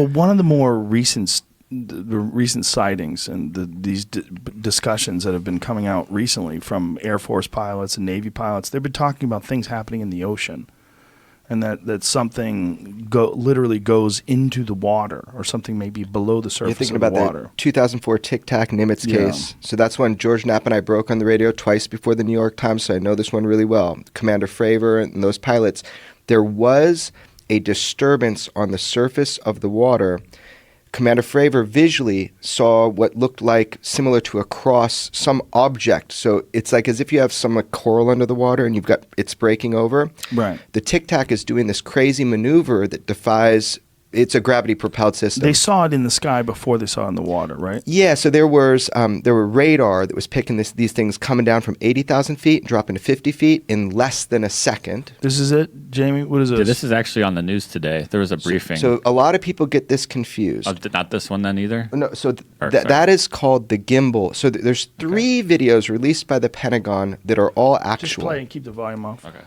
Well, one of the more recent sightings and these discussions that have been coming out recently from Air Force pilots and Navy pilots, they've been talking about things happening in the ocean, and that something literally goes into the water, or something maybe below the surface You're thinking of the about water. the 2004 Tic Tac Nimitz case. So that's when George Knapp and I broke on the radio twice before the New York Times, so I know this one really well. Commander Fravor and those pilots. There was a disturbance on the surface of the water. Commander Fravor visually saw what looked like similar to a cross, some object. So it's like as if you have some like coral under the water and it's breaking over. Right. The Tic Tac is doing this crazy maneuver that defies. It's a gravity-propelled system. They saw it in the sky before they saw it in the water, right? Yeah, so there were radar that was picking these things coming down from 80,000 feet and dropping to 50 feet in less than a second. This is it, Jamie? What is this? Yeah, this is actually on the news today. There was a briefing. So a lot of people get this confused. Oh, not this one then either? No, so that is called the gimbal. So there's three videos released by the Pentagon that are all actual. Just play and keep the volume off. Okay.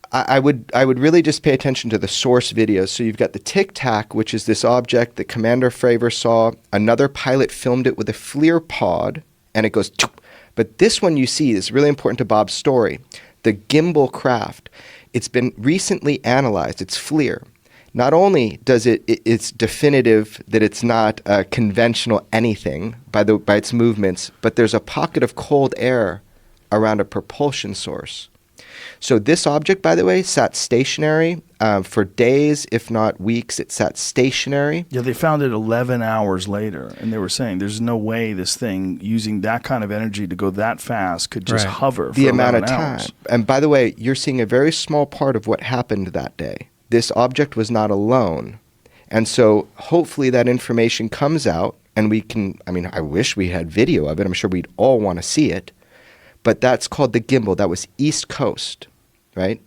I would really just pay attention to the source videos. So you've got the Tic Tac, which is this object that Commander Fravor saw. Another pilot filmed it with a FLIR pod, and it goes. Choop. But this one you see is really important to Bob's story. The gimbal craft. It's been recently analyzed. It's FLIR. Not only does it's definitive that it's not a conventional anything by its movements, but there's a pocket of cold air around a propulsion source. So this object, by the way, sat stationary for days, if not weeks. It sat stationary. Yeah, they found it 11 hours later, and they were saying there's no way this thing, using that kind of energy to go that fast, could just hover for the amount of 11 time. hours. And by the way, you're seeing a very small part of what happened that day. This object was not alone. And so hopefully that information comes out, and we can, I wish we had video of it. I'm sure we'd all want to see it. But that's called the gimbal. That was East Coast, right?